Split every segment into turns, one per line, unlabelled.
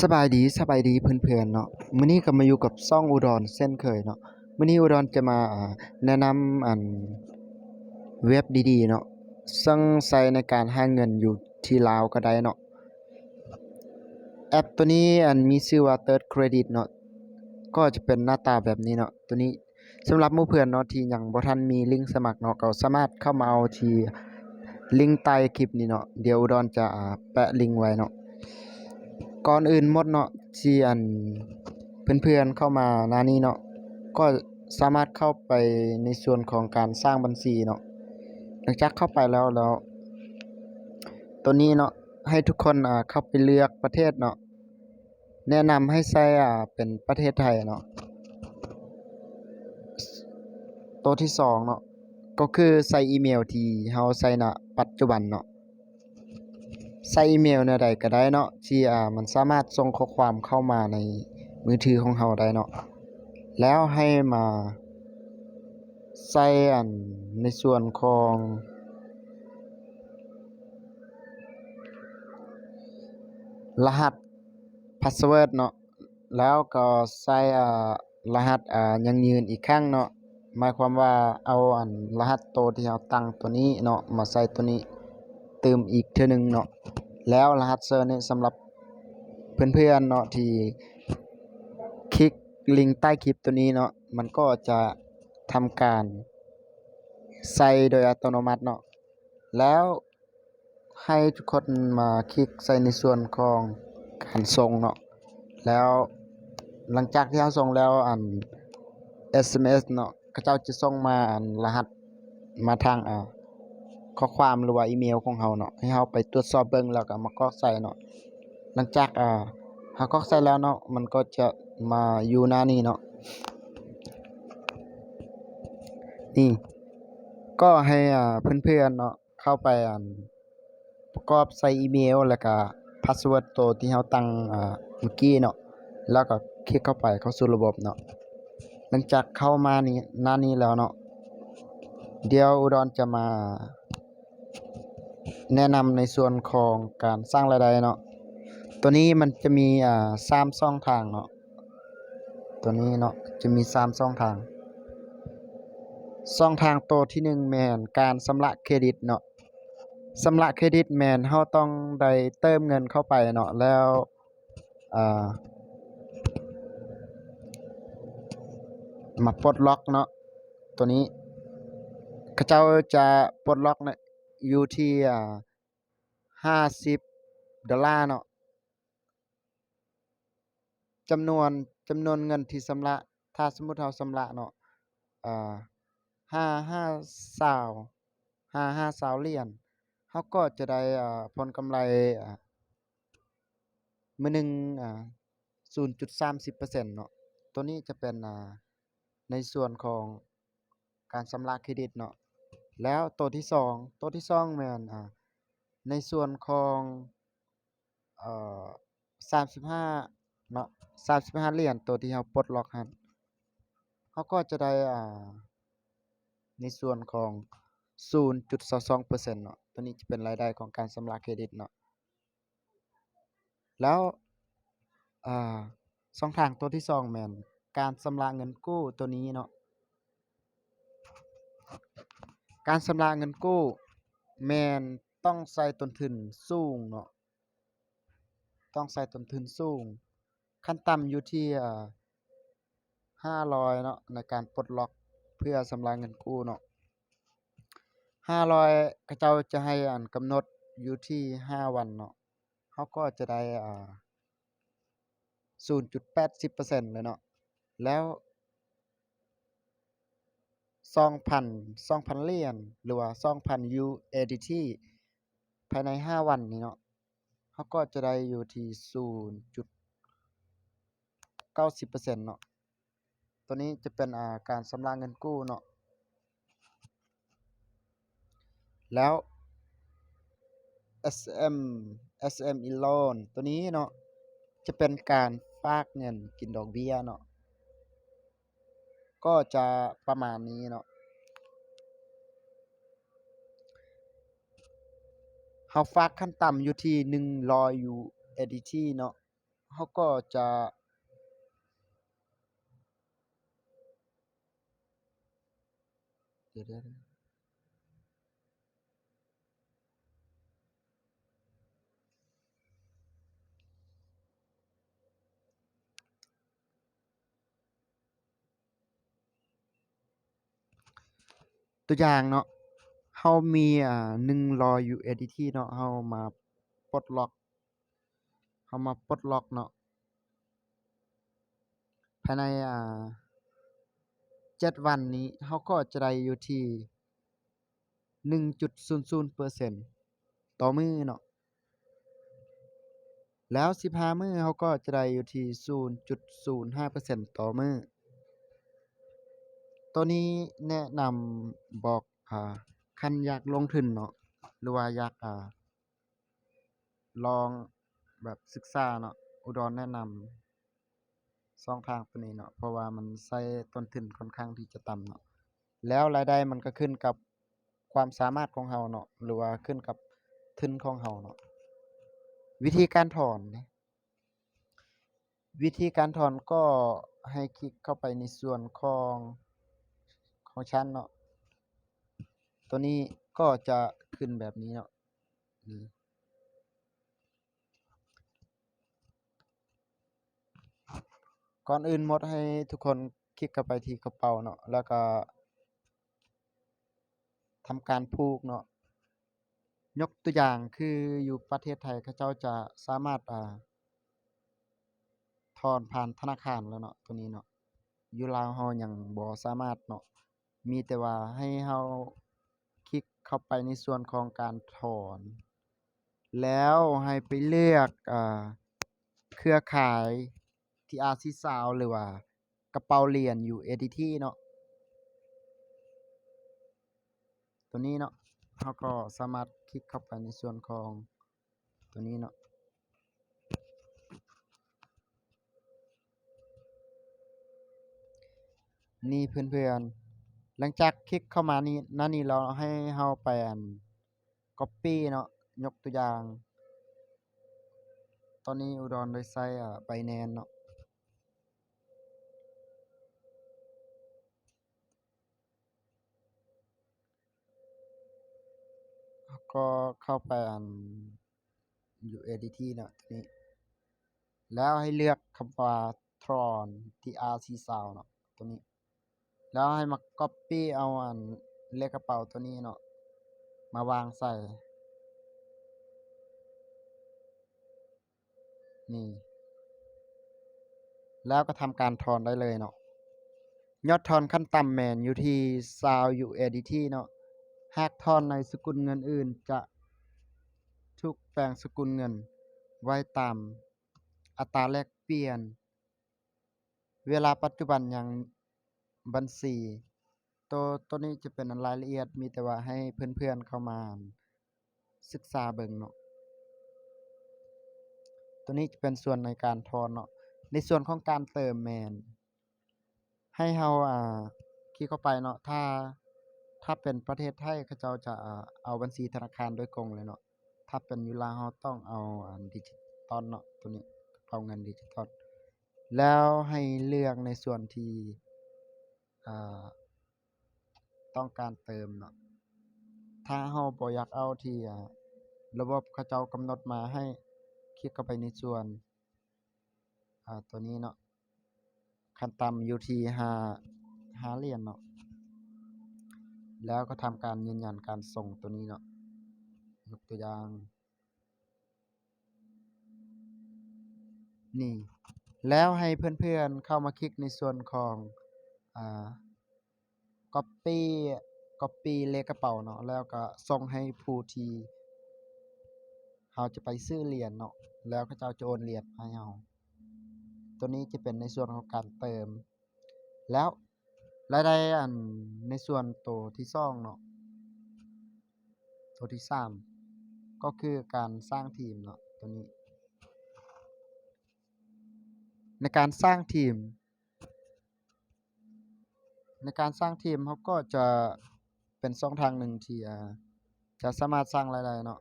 สบายดีเพื่อนๆเนาะมื้อนี้ก็มาอยู่กับช่องอุดรเช่นเคยเนาะมื้อนี้อุดรจะมาแนะนำเว็บดีๆเนาะซึ่งใช้ในการหาเงินอยู่ที่ลาวก็ได้เนาะแอปตัวนี้มีชื่อว่า Third Credit เนาะก็จะเป็นหน้าตาแบบนี้เนาะตัวนี้สำหรับหมู่เพื่อนเนาะที่ยังบ่ทันมีลิงก์สมัครเนาะก็สามารถเข้ามาเอาที่ลิงก์ใต้คลิปนี้เนาะเดี๋ยวอุดรจะแปะลิงก์ไว้เนาะก่อนอื่นหมดเนาะที่เพื่อนๆเข้ามาหน้านี้เนาะก็สามารถเข้าไปในส่วนของการสร้างบัญชีเนาะหลังจากเข้าไปแล้วตัวนี้เนาะให้ทุกคนเข้าไปเลือกประเทศเนาะแนะนำให้ใช้เป็นประเทศไทยเนาะตัวที่สองเนาะก็คือใส่อีเมลที่เราใช้ณปัจจุบันเนาะใส่อีเมลแนวใดก็ได้เนาะที่มันสามารถส่งข้อความเข้ามาในมือถือของเราได้เนาะแล้วให้มาใส่ในส่วนของรหัสพาสเวิร์ดเนาะแล้วก็ใส่รหัสยังยืนอีกครั้งเนาะหมายความว่าเอารหัสตัวที่เราตั้งตัวนี้เนาะมาใส่ตัวนี้เติมอีกเทื่อหนึงเนาะแล้วรหัสเซอร์นี่สำหรับเพื่อนๆเนาะที่คลิกลิงก์ใต้คลิปตัวนี้เนาะมันก็จะทำการใส่โดยอัตโนมัติเนาะแล้วให้ทุกคนมาคลิกใส่ในส่วนของการส่งเนาะแล้วหลังจากที่เราส่งแล้วSMS เนาะเขาเจ้าจะส่งมารหัสมาทางข้อความหรือว่าอีเมลของเราเนาะให้เราไปตรวจสอบเบิ่งแล้วก็มากรอกใส่เนาะหลังจากเรากรอกใส่แล้วเนาะมันก็จะมาอยู่หน้านี้เนาะนี่ก็ให้เพื่อนๆเนาะเข้าไปประกอบใส่อีเมลแล้วก็พาสเวิร์ดตัวที่เราตั้งเมื่อกี้เนาะแล้วก็คลิกเข้าไปเข้าสู่ระบบเนาะหลังจากเข้ามานี่หน้านี้แล้วเนาะเดี๋ยวอุดรจะมาแนะนำในส่วนของการสร้างรายได้เนาะตัวนี้มันจะมี3ช่องทางเนาะตัวนี้เนาะจะมี3ช่องทางช่องทางตัวที่1แม่นการชำระเครดิตเนาะชำระเครดิตแม่นเราต้องได้เติมเงินเข้าไปเนาะแล้วอ่ามาปลดล็อกเนาะตัวนี้เขาเจ้าจะปลดล็อกเนี่ยอยู่ที่$50เนาะจำนวนเงินที่ชำระถ้าสมมุติเราชำระเนาะอ่าห้าซาวห้าซาวเหรียญเราก็จะได้ผลกำไรมื้อหนึ่ง0.30%เนาะตัวนี้จะเป็นในส่วนของการชำระเครดิตเนาะแล้วตัวที่2แม่นในส่วนของเอ่อ35เนาะ35เหรียญตัวที่เราปลดล็อกหั้นเราก็จะได้ในส่วนของ0.22%เนาะตัวนี้จะเป็นรายได้ของการชำระเครดิตเนาะแล้วอ่าช่องทางตัวที่2แม่นการชำระเงินกู้ตัวนี้เนาะการชำระเงินกู้แม่นต้องใส่ต้นทุนสูงเนาะต้องใส่ต้นทุนสูงขั้นต่ำอยู่ที่500เนาะในการปลดล็อกเพื่อชำระเงินกู้เนาะ500เขาเจ้าจะให้กำหนดอยู่ที่5วันเนาะเราก็จะได้0.80%เลยเนาะแล้ว2,000เหรียญหรือว่า2,000 USDT ภายใน5วันนี้เนาะเราก็จะได้อยู่ที่0.90%เนาะตัวนี้จะเป็นการชำระเงินกู้เนาะแล้ว SM SME Loan ตัวนี้เนาะจะเป็นการฝากเงินกินดอกเบี้ยเนาะก็จะประมาณนี้เนาะเราฝากขั้นต่ำอยู่ที่100 USDT เนาะ เขาก็จะเดี๋ยวตัวอย่างเนาะเรามี100 USDT เนาะเรามาปลดล็อกเนาะภายใน7 วันนี้เราก็จะได้อยู่ที่ 1.00% ต่อมื้อเนาะแล้ว15มื้อเราก็จะได้อยู่ที่ 0.05% ต่อมื้อตัวนี้แนะนำบอกคันอยากลงทุนเนาะหรือว่าอยากลองแบบศึกษาเนาะอุดรแนะนำ2ทางตัวนี้เนาะเพราะว่ามันใช้ต้นทุนค่อนข้างที่จะต่ำเนาะแล้วรายได้มันก็ขึ้นกับความสามารถของเราเนาะหรือว่าขึ้นกับทุนของเราเนาะวิธีการถอนก็ให้คลิกเข้าไปในส่วนของชั้นเนาะตัวนี้ก็จะขึ้นแบบนี้เนาะนี่ก่อนอื่นหมดให้ทุกคนคลิกเข้าไปที่กระเป๋าเนาะแล้วก็ทำการผูกเนาะยกตัวอย่างคืออยู่ประเทศไทยเขาเจ้าจะสามารถถอนผ่านธนาคารแล้วเนาะตัวนี้เนาะอยู่ลาวเรายังบ่สามารถเนาะมีแต่ว่าให้เราคลิกเข้าไปในส่วนของการถอนแล้วให้ไปเลือกเครือข่าย TRC Sound หรือว่ากระเป๋าเหรียญ USDT เนาะตัวนี้เนาะเราก็สามารถคลิกเข้าไปในส่วนของตัวนี้เนาะนี่เพื่อนๆหลังจากคลิกเข้ามานี่เราให้เราไปcopy เนาะยกตัวอย่างตอนนี้อุดรได้ใช้Binance เนาะแล้วก็เข้าไปUSDT เนาะตัวนี้แล้วให้เลือกคำว่า Tron TRC Sound เนาะตัวนี้แล้วให้มา copy เอาเลขกระเป๋าตัวนี้เนาะมาวางใส่นี่แล้วก็ทำการถอนได้เลยเนาะยอดถอนขั้นต่ำแม่นอยู่ที่20 USDT เนาะหากถอนในสกุลเงินอื่นจะถูกแปลงสกุลเงินไว้ตามอัตราแลกเปลี่ยนเวลาปัจจุบันยังบัญชีตัวนี้จะเป็นรายละเอียดมีแต่ว่าให้เพื่อนๆเข้ามาศึกษาเบิ่งเนาะตัวนี้จะเป็นส่วนในการถอนเนาะในส่วนของการเติมแม่นให้เราคลิกเข้าไปเนาะถ้าเป็นประเทศไทยเขาเจ้าจะเอาบัญชีธนาคารโดยตรงเลยเนาะถ้าเป็นอยู่ลาวเราต้องเอาดิจิตอลเนาะตัวนี้เอาเงินดิจิตอลแล้วให้เลือกในส่วนที่อ่าต้องการเติมเนาะถ้าเราบ่อยากเอาที่ระบบเขาเจ้ากำหนดมาให้คลิกเข้าไปในส่วนตัวนี้เนาะขั้นต่ำอยู่ที่5เหรียญเนาะแล้วก็ทำการยืนยันการส่งตัวนี้เนาะยกตัวอย่างนี่แล้วให้เพื่อนๆเข้ามาคลิกในส่วนของอ่า copyเลขกระเป๋าเนาะแล้วก็ส่งให้ผู้ที่เราจะไปซื้อเหรียญเนาะแล้วเขาเจ้าจะโอนเหรียญมาให้เราตัวนี้จะเป็นในส่วนของการเติมแล้วรายได้ในส่วนตัวที่2เนาะตัวที่3ก็คือการสร้างทีมเนาะตัวนี้ในการสร้างทีมเขาก็จะเป็นช่องทางหนึ่งที่จะสามารถสร้างรายได้เนาะ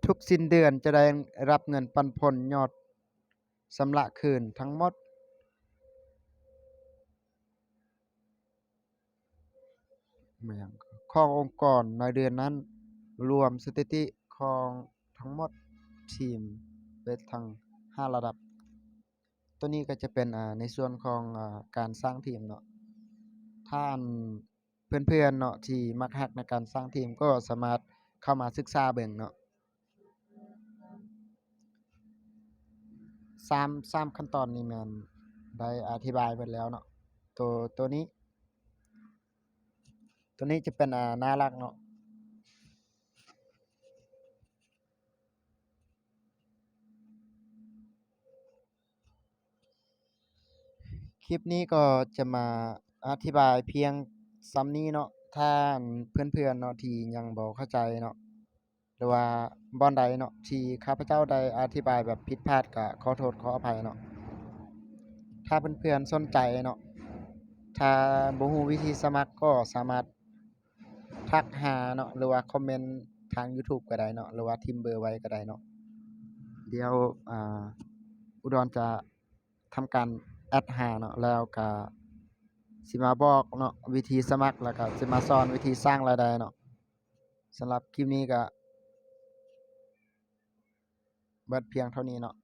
ทุกสิ้นเดือนจะได้รับเงินปันผลยอด ชำระคืนทั้งหมดอิหยังขององค์กรในเดือนนั้น รวมสถิติของทั้งหมดทีมได้ทั้ง5ระดับ ตัวนี้ก็จะเป็นในส่วนของการสร้างทีมเนาะถ้าอันเพื่อนๆเนาะที่มักฮักในการสร้างทีมก็สามารถเข้ามาศึกษาเบิ่งเนาะ3ขั้นตอนนี้แม่นได้อธิบายเบิดแล้วเนาะตัวนี้จะเป็นน่ารักเนาะคลิปนี้ก็จะมาอธิบายเพียงส่ำนี้เนาะถ้าอันเพื่อนๆเนาะที่ยังบ่เข้าใจเนาะหรือว่าบ่อนใดเนาะที่ข้าพเจ้าได้อธิบายแบบผิดพลาดก็ขอโทษขออภัยเนาะถ้าเพื่อนๆสนใจเนาะถ้าบ่ฮู้วิธีสมัครก็สามารถทักหาเนาะหรือว่าคอมเมนต์ทางยูทูบก็ได้เนาะหรือว่าทิมเบอร์ไว้ก็ได้เนาะเดี๋ยวอุดรจะทำการแอดหาเนาะแล้วก็สิมาบอกเนาะวิธีสมัครแล้วก็สิมาสอนวิธีสร้างรายได้เนาะสำหรับคลิปนี้ก็เบิดเพียงเท่านี้เนาะ